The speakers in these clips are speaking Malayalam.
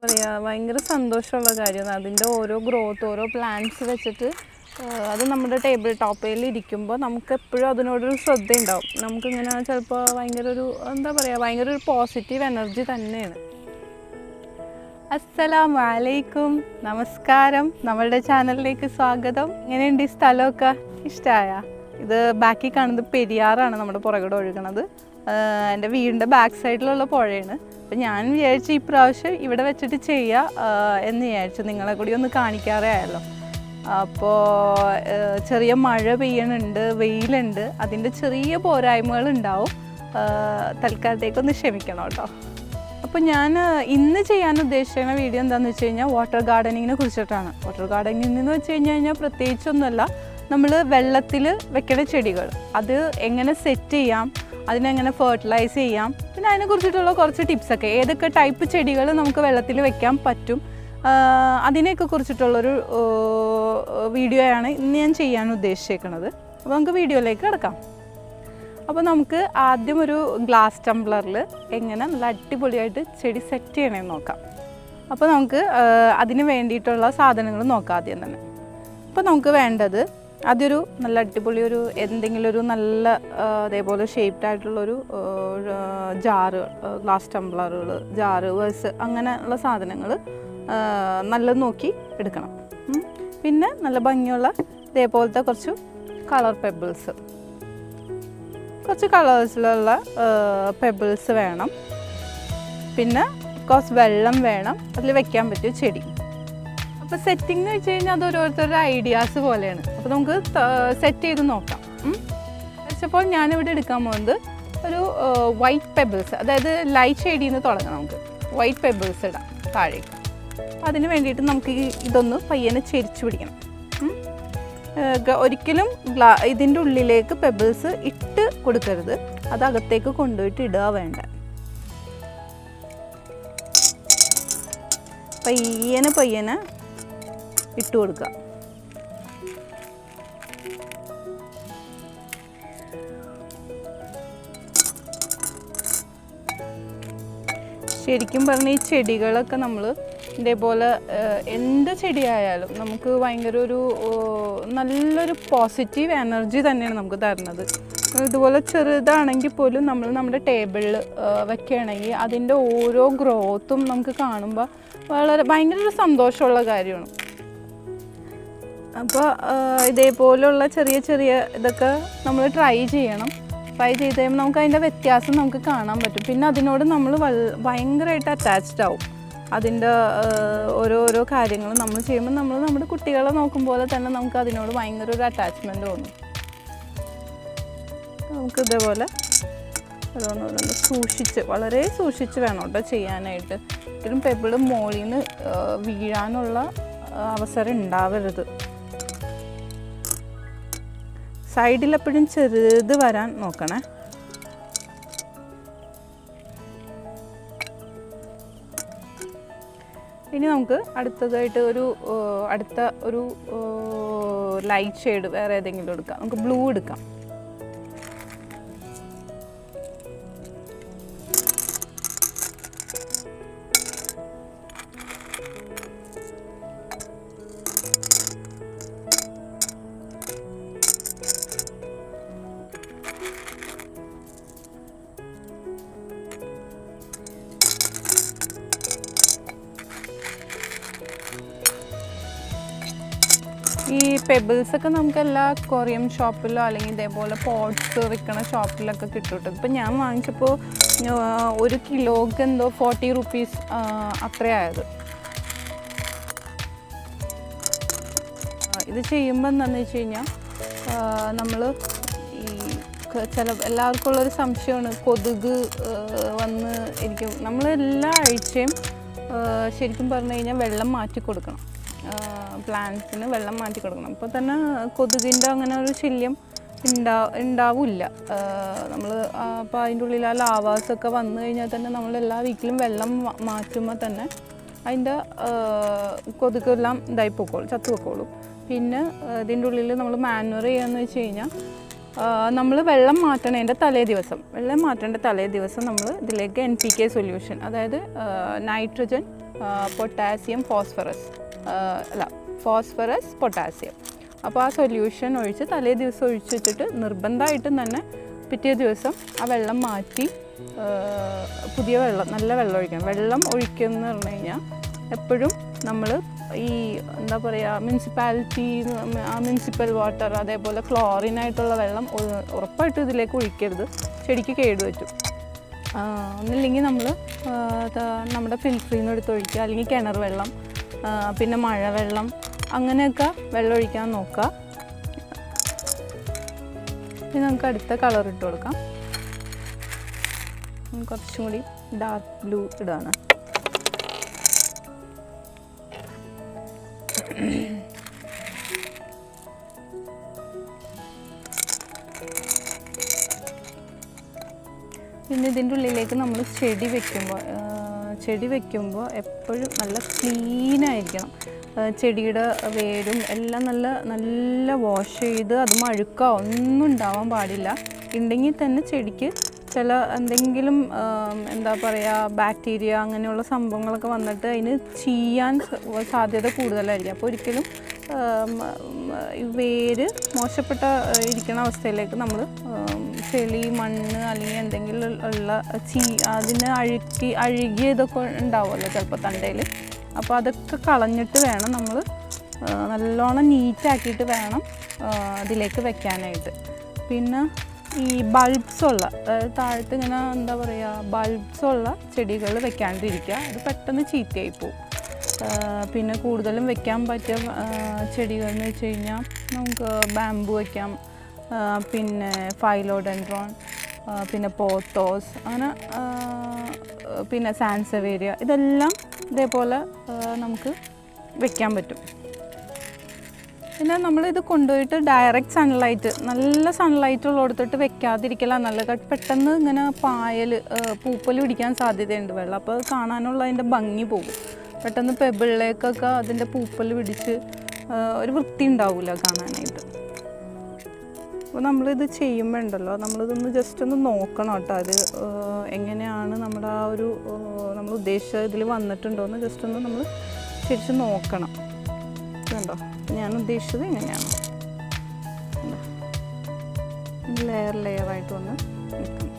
ഭയങ്കര സന്തോഷമുള്ള കാര്യമാണ് അതിൻ്റെ ഓരോ ഗ്രോത്ത് ഓരോ പ്ലാന്റ്സ് വെച്ചിട്ട് അത് നമ്മുടെ ടേബിൾ ടോപ്പിൽ ഇരിക്കുമ്പോൾ നമുക്ക് എപ്പോഴും അതിനോടൊരു ശ്രദ്ധയുണ്ടാവും. നമുക്കിങ്ങനെ ചിലപ്പോൾ ഭയങ്കര ഒരു എന്താ പറയുക ഭയങ്കര ഒരു പോസിറ്റീവ് എനർജി തന്നെയാണ്. അസ്സലാമു അലൈക്കും, നമസ്കാരം. നമ്മളുടെ ചാനലിലേക്ക് സ്വാഗതം. ഇങ്ങനെയുണ്ട് ഈ സ്ഥലമൊക്കെ ഇഷ്ടമായ? ഇത് ബാക്കിൽ കാണുന്നത് പെരിയാറാണ് നമ്മുടെ പുറകോട്ട് ഒഴുകണത്. എൻ്റെ വീടിൻ്റെ ബാക്ക് സൈഡിലുള്ള പുഴയാണ്. അപ്പം ഞാൻ വിചാരിച്ചു ഈ പ്രാവശ്യം ഇവിടെ വെച്ചിട്ട് ചെയ്യുക എന്ന് വിചാരിച്ചു, നിങ്ങളെ കൂടി ഒന്ന് കാണിക്കാറേ ആയല്ലോ. അപ്പോൾ ചെറിയ മഴ പെയ്യണുണ്ട്, വെയിലുണ്ട്, അതിൻ്റെ ചെറിയ പോരായ്മകളുണ്ടാവും. തൽക്കാലത്തേക്കൊന്ന് ക്ഷമിക്കണം കേട്ടോ. അപ്പോൾ ഞാൻ ഇന്ന് ചെയ്യാൻ ഉദ്ദേശിക്കുന്ന വീഡിയോ എന്താണെന്ന് വെച്ച് കഴിഞ്ഞാൽ വാട്ടർ ഗാർഡനിങ്ങിനെ കുറിച്ചിട്ടാണ്. വാട്ടർ ഗാർഡനിങ് എന്ന് വെച്ച് കഴിഞ്ഞാൽ പ്രത്യേകിച്ചൊന്നുമല്ല, നമ്മൾ വെള്ളത്തിൽ വെക്കുന്ന ചെടികൾ അത് എങ്ങനെ സെറ്റ് ചെയ്യാം, അതിനെങ്ങനെ ഫെർട്ടിലൈസ് ചെയ്യാം, പിന്നെ അതിനെക്കുറിച്ചിട്ടുള്ള കുറച്ച് ടിപ്സൊക്കെ, ഏതൊക്കെ ടൈപ്പ് ചെടികൾ നമുക്ക് വെള്ളത്തിൽ വെക്കാൻ പറ്റും, അതിനെയൊക്കെ കുറിച്ചിട്ടുള്ളൊരു വീഡിയോയാണ് ഇന്ന് ഞാൻ ചെയ്യാൻ ഉദ്ദേശിക്കുന്നത്. അപ്പോൾ നമുക്ക് വീഡിയോയിലേക്ക് കിടക്കാം. അപ്പോൾ നമുക്ക് ആദ്യം ഒരു ഗ്ലാസ് ടംബ്ലറിൽ എങ്ങനെ നല്ല അടിപൊളിയായിട്ട് ചെടി സെറ്റ് ചെയ്യണമെന്ന് നോക്കാം. അപ്പോൾ നമുക്ക് അതിന് വേണ്ടിയിട്ടുള്ള സാധനങ്ങൾ നോക്കാം ആദ്യം തന്നെ. അപ്പോൾ നമുക്ക് വേണ്ടത് ആദ്യമൊരു നല്ല അടിപൊളി ഒരു എന്തെങ്കിലും ഒരു നല്ല അതേപോലെ ഷേപ്ഡ് ആയിട്ടുള്ളൊരു ജാറ്, ഗ്ലാസ് ടംബ്ലറുകൾ, ജാറ്, വേഴ്സ് അങ്ങനെയുള്ള സാധനങ്ങൾ നല്ലത് നോക്കി എടുക്കണം. പിന്നെ നല്ല ഭംഗിയുള്ള ഇതേപോലത്തെ കുറച്ച് കളർ പെബിൾസ്, കുറച്ച് കളേഴ്സിലുള്ള പെബിൾസ് വേണം. പിന്നെ കുറച്ച് വെള്ളം വേണം, അതിൽ വെക്കാൻ പറ്റിയ ചെടി. അപ്പോൾ സെറ്റിംഗ് എന്ന് വെച്ച് കഴിഞ്ഞാൽ അത് ഓരോരുത്തരുടെ ഐഡിയാസ് പോലെയാണ്. അപ്പോൾ നമുക്ക് സെറ്റ് ചെയ്ത് നോക്കാം. വെച്ചപ്പോൾ ഞാനിവിടെ എടുക്കാൻ പോകുന്നത് ഒരു വൈറ്റ് പെബിൾസ്, അതായത് ലൈറ്റ് ഷെയ്ഡിൽ നിന്ന് തുടങ്ങാം. നമുക്ക് വൈറ്റ് പെബിൾസ് ഇടാം താഴേക്ക്. അതിന് വേണ്ടിയിട്ട് നമുക്ക് ഇതൊന്ന് പയ്യനെ ചെരിച്ച് പിടിക്കണം. ഒരിക്കലും ഇതിൻ്റെ ഉള്ളിലേക്ക് പെബിൾസ് ഇട്ട് കൊടുക്കരുത്, അത് അകത്തേക്ക് കൊണ്ടുപോയിട്ട് ഇടുക വേണ്ട. പയ്യനെ ഇട്ട് കൊടുക്കുക. ശരിക്കും പറഞ്ഞാൽ ഈ ചെടികളൊക്കെ നമ്മൾ ഇതേപോലെ എന്ത് ചെടിയായാലും നമുക്ക് ഭയങ്കര ഒരു നല്ലൊരു പോസിറ്റീവ് എനർജി തന്നെയാണ് നമുക്ക് തരുന്നത്. ഇതുപോലെ ചെറുതാണെങ്കിൽ പോലും നമ്മൾ നമ്മുടെ ടേബിളിൽ വയ്ക്കുകയാണെങ്കിൽ അതിൻ്റെ ഓരോ ഗ്രോത്തും നമുക്ക് കാണുമ്പോൾ ഭയങ്കര ഒരു സന്തോഷമുള്ള കാര്യമാണ്. അപ്പോൾ ഇതേപോലുള്ള ചെറിയ ഇതൊക്കെ നമ്മൾ ട്രൈ ചെയ്യണം. ട്രൈ ചെയ്ത് കഴിയുമ്പോൾ നമുക്ക് അതിൻ്റെ വ്യത്യാസം നമുക്ക് കാണാൻ പറ്റും. പിന്നെ അതിനോട് നമ്മൾ ഭയങ്കരമായിട്ട് അറ്റാച്ച്ഡ് ആവും. അതിൻ്റെ ഓരോരോ കാര്യങ്ങൾ നമ്മൾ ചെയ്യുമ്പോൾ നമ്മൾ നമ്മുടെ കുട്ടികളെ നോക്കും പോലെ തന്നെ നമുക്ക് അതിനോട് ഭയങ്കര ഒരു അറ്റാച്ച്മെൻറ്റ് തോന്നും. നമുക്ക് ഇതേപോലെ ഓരോന്നോരോന്ന് സൂക്ഷിച്ച്, വളരെ സൂക്ഷിച്ച് വേണം കേട്ടോ ചെയ്യാനായിട്ട്. ഒരിക്കലും പെബിൾ മോളിൽ നിന്ന് വീഴാനുള്ള അവസരം ഉണ്ടാവരുത്. സൈഡിലെപ്പോഴും ചെറുത് വരാൻ നോക്കണേ. ഇനി നമുക്ക് അടുത്തതായിട്ട് അടുത്ത ഒരു ലൈറ്റ് ഷെയ്ഡ് വേറെ ഏതെങ്കിലും എടുക്കാം. നമുക്ക് ബ്ലൂ എടുക്കാം. ഈ പെബിൾസൊക്കെ നമുക്ക് എല്ലാ കൊറിയൻ ഷോപ്പിലോ അല്ലെങ്കിൽ ഇതേപോലെ പോട്ട്സ് വിൽക്കണ ഷോപ്പിലൊക്കെ കിട്ടും. ഇപ്പം ഞാൻ വാങ്ങിച്ചപ്പോൾ 1 കിലോക്ക് എന്തോ 40 റുപ്പീസ് അത്രയായത്. ഇത് ചെയ്യുമ്പോൾ എന്താണെന്ന് വെച്ച് കഴിഞ്ഞാൽ നമ്മൾ ഈ എല്ലാവർക്കും ഉള്ളൊരു സംശയമാണ്, കൊതുക് വന്ന് ഇരിക്കും. നമ്മൾ എല്ലാ ആഴ്ചയും ശരിക്കും പറഞ്ഞു കഴിഞ്ഞാൽ വെള്ളം മാറ്റി കൊടുക്കണം. പ്ലാന്റ്സിന് വെള്ളം മാറ്റി കൊടുക്കണം. അപ്പോൾ തന്നെ കൊതുകിൻ്റെ അങ്ങനെ ഒരു ശല്യം ഉണ്ടാവില്ല. നമ്മൾ അപ്പോൾ അതിൻ്റെ ഉള്ളിൽ ആ ലാവാസൊക്കെ വന്നു കഴിഞ്ഞാൽ തന്നെ നമ്മൾ എല്ലാ വീക്കിലും വെള്ളം മാറ്റുമ്പോൾ തന്നെ അതിൻ്റെ കൊതുകെല്ലാം ഇതായി പൊക്കോളും, ചത്തു പൊക്കോളും. പിന്നെ ഇതിൻ്റെ ഉള്ളിൽ നമ്മൾ മാനുവർ ചെയ്യാന്ന് വെച്ച് കഴിഞ്ഞാൽ നമ്മൾ വെള്ളം മാറ്റേണ്ട തലേ ദിവസം നമ്മൾ ഇതിലേക്ക് NPK സൊല്യൂഷൻ, അതായത് nitrogen potassium phosphorus phosphorus potassium. അപ്പോൾ ആ സൊല്യൂഷൻ ഒഴിച്ച് തലേ ദിവസം ഒഴിച്ച് വെച്ചിട്ട് നിർബന്ധമായിട്ടും തന്നെ പിറ്റേ ദിവസം ആ വെള്ളം മാറ്റി പുതിയ വെള്ളം, നല്ല വെള്ളം ഒഴിക്കണം. വെള്ളം ഒഴിക്കുമെന്ന് പറഞ്ഞു കഴിഞ്ഞാൽ എപ്പോഴും നമ്മൾ ഈ എന്താ പറയുക, മുനിസിപ്പൽ വാട്ടർ, അതേപോലെ ക്ലോറിനായിട്ടുള്ള വെള്ളം ഉറപ്പായിട്ടും ഇതിലേക്ക് ഒഴിക്കരുത്. ചെടിക്ക് കേടുപറ്റും. ഒന്നില്ലെങ്കിൽ നമ്മൾ നമ്മുടെ ഫിൽറ്ററിൽ നിന്ന് എടുത്ത് ഒഴിക്കുക, അല്ലെങ്കിൽ കിണർ വെള്ളം, പിന്നെ മഴവെള്ളം, അങ്ങനെയൊക്കെ വെള്ളം ഒഴിക്കാൻ നോക്കുക. പിന്നെ നമുക്ക് അടുത്ത കളർ ഇട്ട് കൊടുക്കാം. കുറച്ചും കൂടി ഡാർക്ക് ബ്ലൂ ഇടാണ്. പിന്നെ ഇതിൻ്റെ ഉള്ളിലേക്ക് നമ്മൾ ചെടി വെക്കുമ്പോൾ എപ്പോഴും നല്ല ക്ലീനായിരിക്കണം. ചെടിയുടെ വേരും എല്ലാം നല്ല വാഷ് ചെയ്ത് അത് മഴുക്കോ ഒന്നും ഉണ്ടാവാൻ പാടില്ല. ഉണ്ടെങ്കിൽ തന്നെ ചെടിക്ക് ചില എന്തെങ്കിലും എന്താ പറയുക, ബാക്ടീരിയ അങ്ങനെയുള്ള സംഭവങ്ങളൊക്കെ വന്നിട്ട് അതിന് ചീയാൻ സാധ്യത കൂടുതലായിരിക്കും. അപ്പോൾ ഒരിക്കലും വേര് മോശപ്പെട്ട ഇരിക്കുന്ന അവസ്ഥയിലേക്ക് നമ്മൾ ചെളി, മണ്ണ് അല്ലെങ്കിൽ എന്തെങ്കിലും ഉള്ള അതിന് അഴുകിയതൊക്കെ ഉണ്ടാവുമല്ലോ ചിലപ്പോൾ തണ്ടയിൽ. അപ്പോൾ അതൊക്കെ കളഞ്ഞിട്ട് വേണം നമ്മൾ നല്ലോണം നീറ്റാക്കിയിട്ട് വേണം അതിലേക്ക് വെക്കാനായിട്ട്. പിന്നെ ഈ ബൾബ്സുള്ള, അതായത് താഴത്ത് ഇങ്ങനെ എന്താ പറയുക, ബൾബ്സുള്ള ചെടികൾ വെക്കാണ്ടിരിക്കുക. അത് പെട്ടെന്ന് ചീത്തയായി പോവും. പിന്നെ കൂടുതലും വെക്കാൻ പറ്റിയ ചെടികൾ എന്ന് വെച്ച് കഴിഞ്ഞാൽ നമുക്ക് ബാംബു വയ്ക്കാം, പിന്നെ ഫൈലോഡെൻഡ്രോൺ, പിന്നെ പോത്തോസ്, അങ്ങനെ പിന്നെ സാൻസവേരിയ, ഇതെല്ലാം ഇതേപോലെ നമുക്ക് വെക്കാൻ പറ്റും. പിന്നെ നമ്മളിത് കൊണ്ടുപോയിട്ട് ഡയറക്റ്റ് സൺലൈറ്റ്, നല്ല സൺലൈറ്റ് ഉള്ളിടത്തോട്ട് വെക്കാതിരിക്കലാണ് നല്ലത്. പെട്ടെന്ന് ഇങ്ങനെ പൂപ്പൽ പിടിക്കാൻ സാധ്യതയുണ്ട് വെള്ളം. അപ്പോൾ കാണാനുള്ള അതിൻ്റെ ഭംഗി പോകും. പെട്ടെന്ന് പെബിളിലേക്കൊക്കെ അതിൻ്റെ പൂപ്പൽ പിടിച്ച് ഒരു വൃത്തി ഉണ്ടാവില്ല കാണാനായിട്ട്. അപ്പോൾ നമ്മളിത് ചെയ്യുമ്പോൾ ഉണ്ടല്ലോ, നമ്മളിതൊന്ന് ജസ്റ്റ് ഒന്ന് നോക്കണം കേട്ടോ. അത് എങ്ങനെയാണ് നമ്മുടെ ആ ഒരു നമ്മൾ ഉദ്ദേശിച്ച ഇതിൽ വന്നിട്ടുണ്ടോ എന്ന് ജസ്റ്റ് ഒന്ന് നമ്മൾ ശരിക്കും നോക്കണം. കണ്ടോ, ഞാൻ ഉദ്ദേശിച്ചത് ഇങ്ങനെയാണ്. ലെയറായിട്ട് വന്ന് നിൽക്കണം.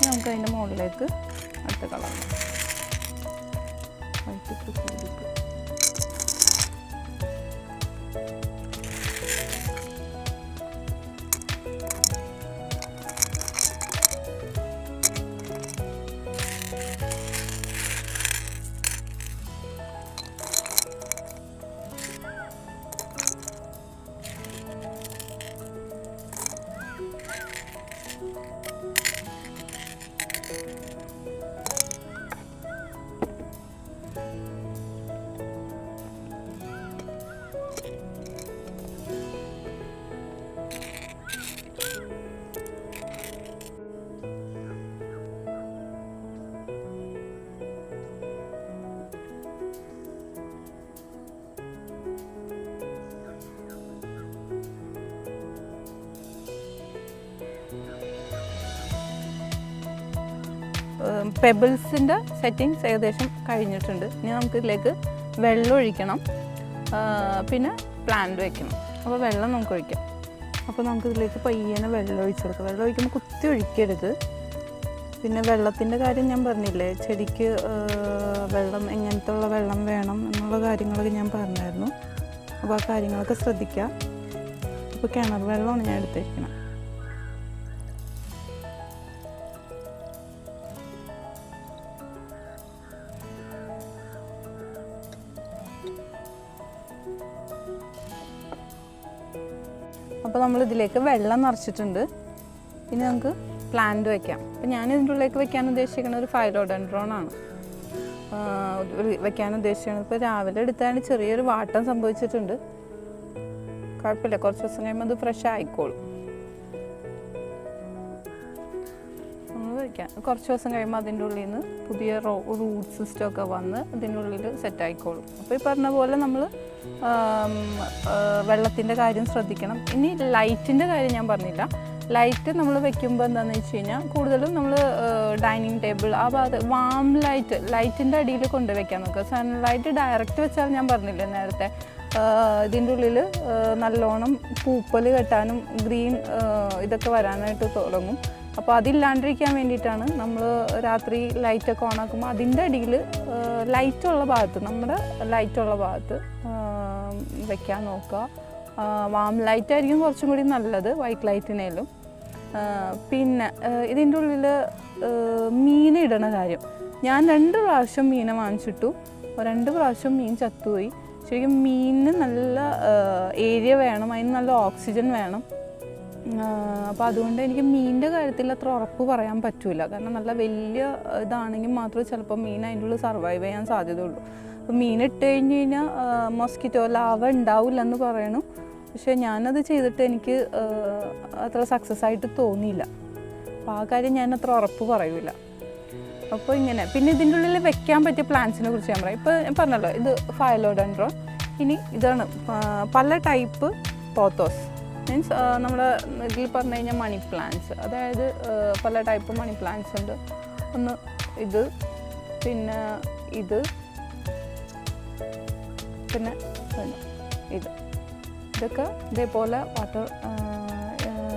നമുക്ക് അതിൻ്റെ മുകളിലേക്ക് അടുത്ത കളർ പെബിൾസിൻ്റെ സെറ്റിങ്സ് ഏകദേശം കഴിഞ്ഞിട്ടുണ്ട്. ഇനി നമുക്കിതിലേക്ക് വെള്ളം ഒഴിക്കണം, പിന്നെ പ്ലാന്റ് വയ്ക്കണം. അപ്പോൾ വെള്ളം നമുക്ക് ഒഴിക്കാം. അപ്പോൾ നമുക്കിതിലേക്ക് പയ്യനെ വെള്ളം ഒഴിച്ചെടുക്കാം. വെള്ളം ഒഴിക്കുമ്പോൾ കുത്തി ഒഴിക്കരുത്. പിന്നെ വെള്ളത്തിൻ്റെ കാര്യം ഞാൻ പറഞ്ഞില്ലേ, ചെടിക്ക് വെള്ളം എങ്ങനത്തെ ഉള്ള വെള്ളം വേണം എന്നുള്ള കാര്യങ്ങളൊക്കെ ഞാൻ പറഞ്ഞായിരുന്നു. അപ്പോൾ ആ കാര്യങ്ങളൊക്കെ ശ്രദ്ധിക്കുക. അപ്പോൾ കിണർ വെള്ളമാണ് ഞാൻ എടുത്തിരിക്കുന്നത്. അപ്പോൾ നമ്മളിതിലേക്ക് വെള്ളം നിറച്ചിട്ടുണ്ട്. ഇനി നമുക്ക് പ്ലാന്റ് വയ്ക്കാം. അപ്പോൾ ഞാൻ ഇതിൻ്റെ ഉള്ളിലേക്ക് വെക്കാൻ ഉദ്ദേശിക്കുന്നത് ഒരു ഫൈലോഡെൻഡ്രോൺ ആണ് വെക്കാൻ ഉദ്ദേശിക്കുന്നത്. ഇപ്പോൾ രാവിലെ എടുത്താണ്ട് ചെറിയൊരു വാട്ടം സംഭവിച്ചിട്ടുണ്ട്. കുഴപ്പമില്ല, കുറച്ച് ദിവസം കഴിയുമ്പോൾ അത് ഫ്രഷ് ആയിക്കോളും. നമ്മൾ വയ്ക്കാം. കുറച്ച് ദിവസം കഴിയുമ്പോൾ അതിൻ്റെ ഉള്ളിൽ നിന്ന് പുതിയ റൂട്ട് സിസ്റ്റമൊക്കെ വന്ന് അതിൻ്റെ ഉള്ളിൽ സെറ്റ് ആയിക്കോളും. അപ്പോൾ ഈ പറഞ്ഞ പോലെ നമ്മൾ വെള്ളത്തിൻ്റെ കാര്യം ശ്രദ്ധിക്കണം. ഇനി ലൈറ്റിൻ്റെ കാര്യം ഞാൻ പറഞ്ഞില്ല. ലൈറ്റ് നമ്മൾ വെക്കുമ്പോൾ എന്താണെന്ന് വെച്ച് കഴിഞ്ഞാൽ കൂടുതലും നമ്മൾ ഡൈനിങ് ടേബിൾ ആ ഭാഗത്ത് വാം ലൈറ്റിൻ്റെ അടിയിൽ കൊണ്ടുവയ്ക്കാൻ നോക്കുക. സൺലൈറ്റ് ഡയറക്റ്റ് വെച്ചാൽ ഞാൻ പറഞ്ഞില്ലേ നേരത്തെ ഇതിൻ്റെ ഉള്ളിൽ നല്ലോണം പൂപ്പൽ കെട്ടാനും ഗ്രീൻ ഇതൊക്കെ വരാനായിട്ട് തുടങ്ങും. അപ്പോൾ അതില്ലാണ്ടിരിക്കാൻ വേണ്ടിയിട്ടാണ് നമ്മൾ രാത്രി ലൈറ്റൊക്കെ ഓണാക്കുമ്പോൾ അതിൻ്റെ അടിയിൽ ലൈറ്റുള്ള ഭാഗത്ത് നമ്മുടെ ലൈറ്റുള്ള ഭാഗത്ത് വെക്കാൻ നോക്കുക. വാം ലൈറ്റ് ആയിരിക്കും കുറച്ചും കൂടി നല്ലത് വൈറ്റ് ലൈറ്റിനേലും. പിന്നെ ഇതിൻ്റെ ഉള്ളിൽ മീൻ ഇടണ കാര്യം, ഞാൻ 2 പ്രാവശ്യം മീനെ വാങ്ങിച്ചിട്ടു. 2 പ്രാവശ്യം മീൻ ചത്തുപോയി. ശരിക്കും മീനിന് നല്ല ഏരിയ വേണം, അതിന് നല്ല ഓക്സിജൻ വേണം. അപ്പോൾ അതുകൊണ്ട് എനിക്ക് മീനിൻ്റെ കാര്യത്തിൽ അത്ര ഉറപ്പ് പറയാൻ പറ്റില്ല. കാരണം നല്ല വലിയ ഇതാണെങ്കിൽ മാത്രമേ ചിലപ്പോൾ മീൻ അതിൻ്റെ ഉള്ളിൽ സർവൈവ് ചെയ്യാൻ സാധ്യതയുള്ളൂ. അപ്പോൾ മീൻ ഇട്ട് കഴിഞ്ഞ് കഴിഞ്ഞാൽ മൊസ്കിറ്റോ ലാർവ ഉണ്ടാവില്ലെന്ന് പറയണു. പക്ഷേ ഞാനത് ചെയ്തിട്ട് എനിക്ക് അത്ര സക്സസ് ആയിട്ട് തോന്നിയില്ല. അപ്പോൾ ആ കാര്യം ഞാൻ അത്ര ഉറപ്പ് പറയൂല. അപ്പോൾ ഇങ്ങനെ പിന്നെ ഇതിൻ്റെ ഉള്ളിൽ വെക്കാൻ പറ്റിയ പ്ലാന്റ്സിനെ കുറിച്ച് ഞാൻ പറയാം. ഇപ്പോൾ ഞാൻ പറഞ്ഞല്ലോ ഇത് ഫിലോഡെൻഡ്രോൺ. ഇനി ഇതാണ് പല ടൈപ്പ് പോത്തോസ്, മീൻസ് നമ്മുടെ ഇതിൽ പറഞ്ഞു കഴിഞ്ഞാൽ മണി പ്ലാന്റ്സ്. അതായത് പല ടൈപ്പ് മണി പ്ലാന്റ്സ് ഉണ്ട്. ഒന്ന് ഇത്, പിന്നെ ഇത്, പിന്നെ ഇതൊക്കെ ഇതേപോലെ വാട്ടർ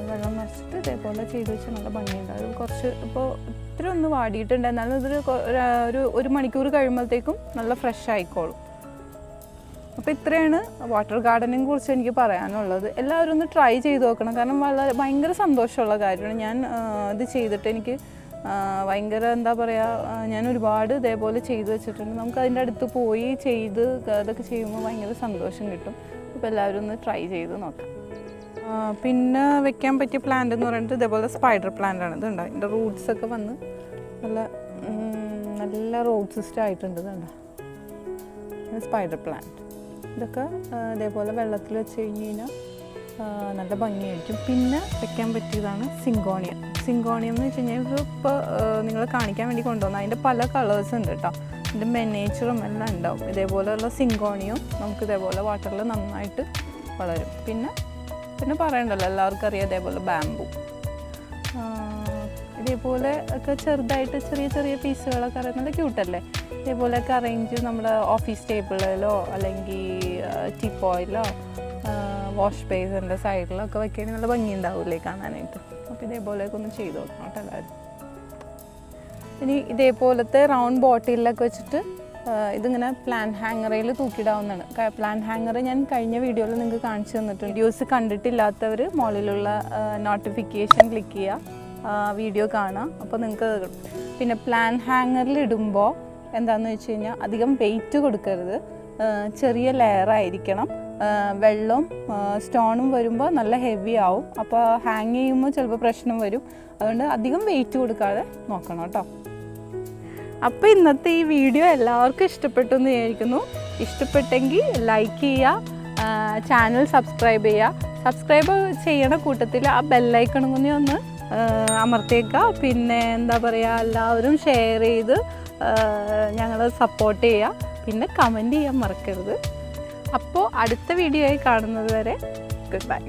വെള്ളം നിറച്ചിട്ട് ഇതേപോലെ ചെയ്ത് വെച്ച് നല്ല ഭംഗിയുണ്ടാകും. കുറച്ച് ഇപ്പോൾ ഇത്തിരി ഒന്ന് വാടിയിട്ടുണ്ട്, എന്നാലും ഇതൊരു 1 മണിക്കൂർ കഴിയുമ്പോഴത്തേക്കും നല്ല ഫ്രഷ് ആയിക്കോളും. അപ്പോൾ ഇത്രയാണ് വാട്ടർ ഗാർഡനിനെ കുറിച്ച് എനിക്ക് പറയാനുള്ളത്. എല്ലാവരും ഒന്ന് ട്രൈ ചെയ്ത് നോക്കണം. കാരണം ഭയങ്കര സന്തോഷമുള്ള കാര്യമാണ്. ഞാൻ ഇത് ചെയ്തിട്ട് എനിക്ക് ഭയങ്കര എന്താ പറയുക, ഞാൻ ഒരുപാട് ഇതേപോലെ ചെയ്ത് വെച്ചിട്ടുണ്ട്. നമുക്ക് അതിൻ്റെ അടുത്ത് പോയി ചെയ്ത് അതൊക്കെ ചെയ്യുമ്പോൾ ഭയങ്കര സന്തോഷം കിട്ടും. അപ്പോൾ എല്ലാവരും ഒന്ന് ട്രൈ ചെയ്ത് നോക്കാം. പിന്നെ വെക്കാൻ പറ്റിയ പ്ലാന്റ് എന്ന് പറയുന്നത് ഇതേപോലെ സ്പൈഡർ പ്ലാന്റാണ്. ഇതുണ്ട്, ഇതിൻ്റെ റൂട്ട്സൊക്കെ വന്ന് നല്ല റോഡ് സിസ്റ്റം ആയിട്ടുണ്ട്. ഇതുണ്ട് സ്പൈഡർ പ്ലാന്റ്. ഇതൊക്കെ ഇതേപോലെ വെള്ളത്തിൽ വെച്ച് കഴിഞ്ഞ് കഴിഞ്ഞാൽ നല്ല ഭംഗിയായിരിക്കും. പിന്നെ വെക്കാൻ പറ്റിയതാണ് സിങ്കോണിയം. സിങ്കോണിയം എന്ന് വെച്ച് കഴിഞ്ഞാൽ ഇപ്പോൾ നിങ്ങൾ കാണിക്കാൻ വേണ്ടി കൊണ്ടുവന്ന അതിൻ്റെ പല കളേഴ്സ് ഉണ്ട് കേട്ടോ. ഇതിൻ്റെ മെനേച്ചറും എല്ലാം ഉണ്ടാവും. ഇതേപോലെയുള്ള സിങ്കോണിയം നമുക്ക് ഇതേപോലെ വാട്ടറിൽ നന്നായിട്ട് വളരും. പിന്നെ പറയണ്ടല്ലോ, എല്ലാവർക്കും അറിയാം ഇതേപോലെ ബാംബു. ഇതേപോലെ ഒക്കെ ചെറുതായിട്ട് ചെറിയ പീസുകളൊക്കെ അറിയാം, നല്ല ക്യൂട്ടല്ലേ. ഇതേപോലെയൊക്കെ അറേഞ്ച് നമ്മുടെ ഓഫീസ് ടേബിളിലോ അല്ലെങ്കിൽ ടീപ്പോയിലോ വാഷ് ബേസിൻ്റെ സൈഡിലൊക്കെ വെക്കുകയാണെങ്കിൽ നല്ല ഭംഗി ഉണ്ടാവില്ലേ കാണാനായിട്ട്. അപ്പോൾ ഇതേപോലെയൊക്കെ ഒന്ന് ചെയ്ത് നോക്കണം കേട്ടോ എല്ലാവരും. ഇനി ഇതേപോലത്തെ റൗണ്ട് ബോട്ടിലൊക്കെ വെച്ചിട്ട് ഇതിങ്ങനെ പ്ലാൻ ഹാങ്ങറിൽ തൂക്കിയിടാവുന്നതാണ്. പ്ലാൻ ഹാങ്ങർ ഞാൻ കഴിഞ്ഞ വീഡിയോയിൽ നിങ്ങൾക്ക് കാണിച്ചു തന്നിട്ടുണ്ട്. വീഡിയോസ് കണ്ടിട്ടില്ലാത്തവർ മുകളിലുള്ള നോട്ടിഫിക്കേഷൻ ക്ലിക്ക് ചെയ്യുക, വീഡിയോ കാണാം. അപ്പോൾ നിങ്ങൾക്ക് പിന്നെ പ്ലാൻ ഹാങ്ങറിൽ ഇടുമ്പോൾ എന്താണെന്ന് വെച്ച് കഴിഞ്ഞാൽ അധികം വെയിറ്റ് കൊടുക്കരുത്, ചെറിയ ലെയറായിരിക്കണം. വെള്ളവും സ്റ്റോണും വരുമ്പോൾ നല്ല ഹെവി ആവും. അപ്പോൾ ഹാങ് ചെയ്യുമ്പോൾ ചിലപ്പോൾ പ്രശ്നം വരും. അതുകൊണ്ട് അധികം വെയിറ്റ് കൊടുക്കാതെ നോക്കണം കേട്ടോ. അപ്പോൾ ഇന്നത്തെ ഈ വീഡിയോ എല്ലാവർക്കും ഇഷ്ടപ്പെട്ടു എന്ന് വിചാരിക്കുന്നു. ഇഷ്ടപ്പെട്ടെങ്കിൽ ലൈക്ക് ചെയ്യുക, ചാനൽ സബ്സ്ക്രൈബ് ചെയ്യുക. സബ്സ്ക്രൈബ് ചെയ്യണ കൂട്ടത്തിൽ ആ ബെല്ലൈക്കണും കൂടി ഒന്ന് അമർത്തിയേക്കുക. പിന്നെ എന്താ പറയുക, എല്ലാവരും ഷെയർ ചെയ്ത് ഞങ്ങളെ സപ്പോർട്ട് ചെയ്യുക. പിന്നെ കമൻറ്റ് ചെയ്യാൻ മറക്കരുത്. അപ്പോൾ അടുത്ത വീഡിയോ ആയി കാണുന്നത് വരെ ഗുഡ് ബൈ.